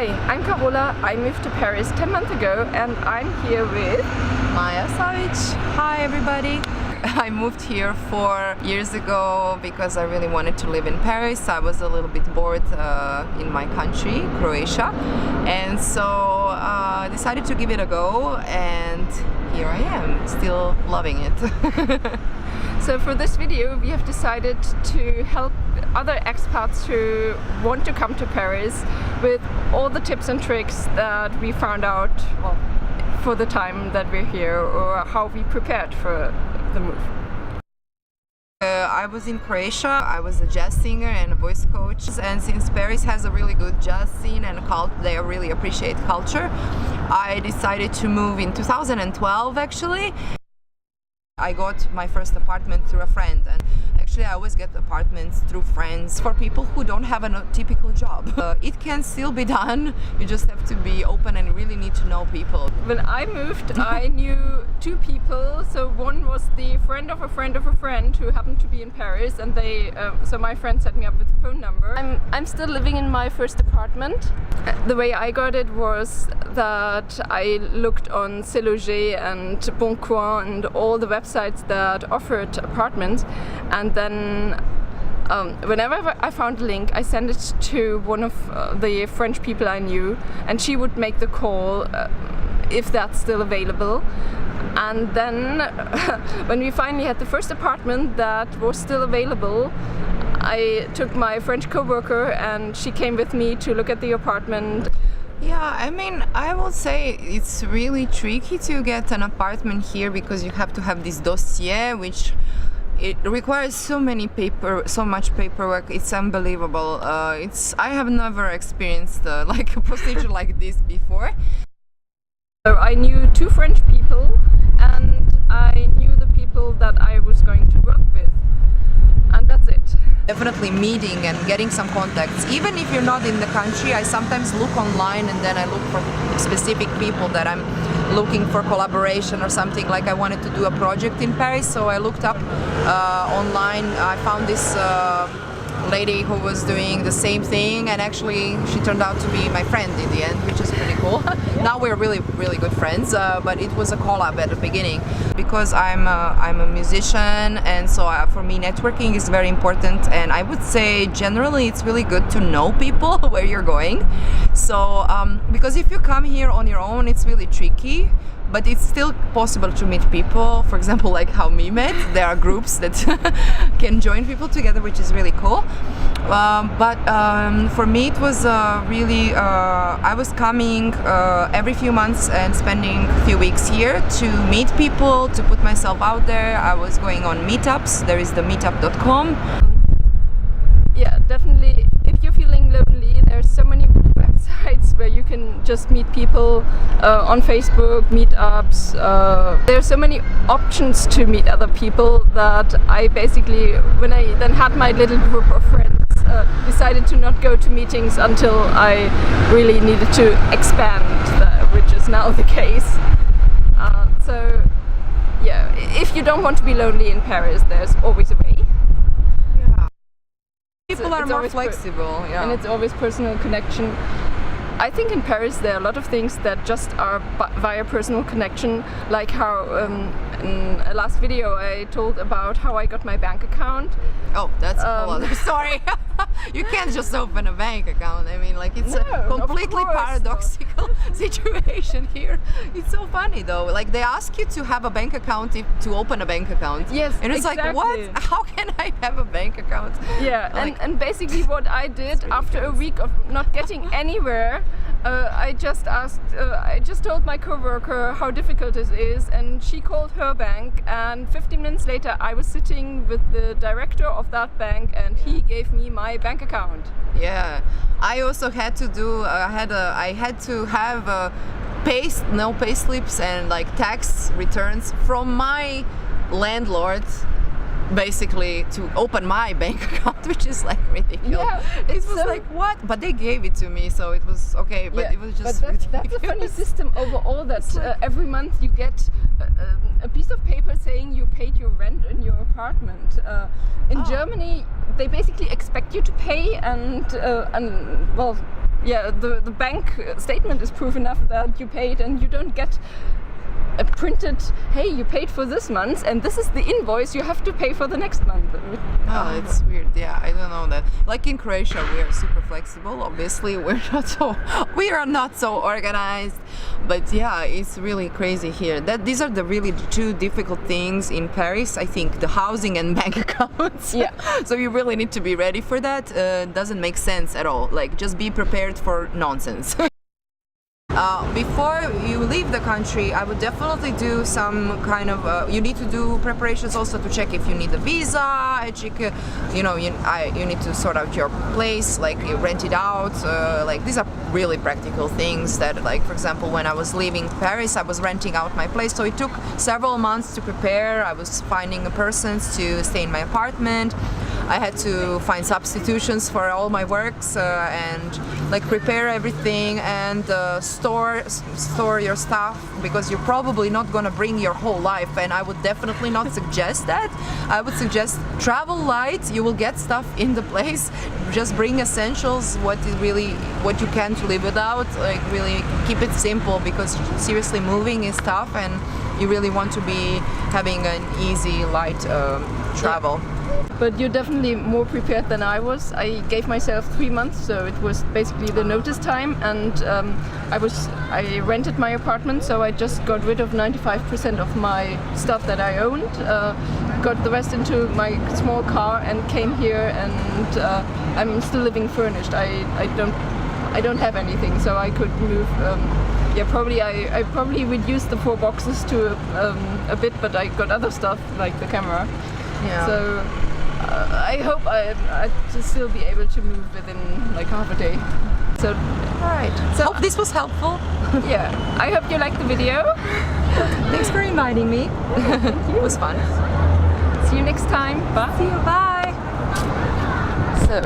Hi, I'm Carola. I moved to Paris 10 months ago and I'm here with Maja Savic. Hi everybody. I moved here 4 years ago because I really wanted to live in Paris. I was a little bit bored in my country, Croatia, and so I decided to give it a go, and here I am, still loving it. So for this video we have decided to help other expats who want to come to Paris with all the tips and tricks that we found out for the time that we're here, or how we prepared for the move. I was in Croatia. I was a jazz singer and a voice coach, and since Paris has a really good jazz scene and they really appreciate culture, I decided to move in 2012 actually. I got my first apartment through a friend, and actually I always get apartments through friends for people who don't have a typical job. It can still be done, you just have to be open and really need to know people. When I moved I knew two people, so one was the friend of a friend of a friend who happened to be in Paris, and so my friend set me up with a phone number. I'm still living in my first apartment. The way I got it was that I looked on C'est Loger and Bon Coin and all the websites that offered apartments, and then whenever I found a link I sent it to one of the French people I knew, and she would make the call if that's still available. And then when we finally had the first apartment that was still available, I took my French co-worker and she came with me to look at the apartment. Yeah, I mean, I will say it's really tricky to get an apartment here because you have to have this dossier, which it requires so much paperwork. It's unbelievable. I have never experienced like a procedure like this before. So I knew two French people, and I knew the people that I was going to work with, and that's it. Definitely meeting and getting some contacts. Even if you're not in the country, I sometimes look online and then I look for specific people that I'm looking for collaboration or something. Like I wanted to do a project in Paris, so I looked up online. I found this lady who was doing the same thing, and actually she turned out to be my friend in the end, which is pretty cool. Now we're really good friends, but it was a collab at the beginning because I'm a musician, and so for me networking is very important, and I would say generally it's really good to know people where you're going. So because if you come here on your own it's really tricky, but it's still possible to meet people. For example, like how we met, there are groups that can join people together, which is really cool. But for me it was really, I was coming every few months and spending a few weeks here to meet people, to put myself out there. I was going on meetups. There is the meetup.com. Yeah, definitely. If you're feeling lonely, there's so many websites where you can just meet people on Facebook, meetups. There's so many options to meet other people that I basically, when I then had my little group of friends, decided to not go to meetings until I really needed to expand, which is now the case. So yeah, if you don't want to be lonely in Paris, there's always a way. People are more flexible, yeah. And it's always personal connection. I think in Paris there are a lot of things that just are via personal connection, like how in a last video I told about how I got my bank account. Oh, that's a whole other story. You can't just open a bank account. I mean, like, it's a completely paradoxical situation here. It's so funny though. Like, they ask you to have a bank account to open a bank account. Yes, and it's exactly. like, what? How can I have a bank account? Yeah, like, and basically what I did after a week of not getting anywhere, I just told my coworker how difficult it is, and she called her bank, and 15 minutes later I was sitting with the director of that bank, and he gave me my bank account. Yeah, I also had to do, I had to have pay slips and like tax returns from my landlord, basically, to open my bank account, which is like ridiculous. Yeah, it was so like, what? But they gave it to me, so it was okay, but yeah, it was just but that's a funny system overall, that every month you get a piece of paper saying you paid your rent in your apartment. In Germany, they basically expect you to pay, and well, the bank statement is proof enough that you paid, and you don't get a printed, hey, you paid for this month and this is the invoice you have to pay for the next month. Oh, it's weird. Yeah, I don't know that. Like in Croatia, we are super flexible. Obviously, we are not so organized. But yeah, it's really crazy here. These are the really two difficult things in Paris. I think the housing and bank accounts. Yeah. So you really need to be ready for that. Doesn't make sense at all. Like, just be prepared for nonsense. Before you leave the country, I would definitely do some kind of. You need to do preparations also to check if you need a visa. You need to sort out your place, like you rent it out. Like these are really practical things that, like for example, when I was leaving Paris, I was renting out my place, so it took several months to prepare. I was finding persons to stay in my apartment. I had to find substitutions for all my works and like prepare everything and store your stuff, because you're probably not going to bring your whole life, and I would definitely not suggest that. I would suggest travel light. You will get stuff in the place. Just bring essentials, what you can to live without. Like really keep it simple, because seriously moving is tough and you really want to be having an easy, light travel. But you're definitely more prepared than I was. I gave myself 3 months, so it was basically the notice time, and I rented my apartment, so I just got rid of 95% of my stuff that I owned, got the rest into my small car and came here, and I'm still living furnished. I don't have anything, so I could move. I probably reduced the 4 boxes to a bit, but I got other stuff like the camera. Yeah. So I hope I'd still be able to move within like half a day. So, alright. So hope this was helpful. Yeah. I hope you liked the video. Thanks for inviting me. It was fun. See you next time. Bye. See you. Bye. So.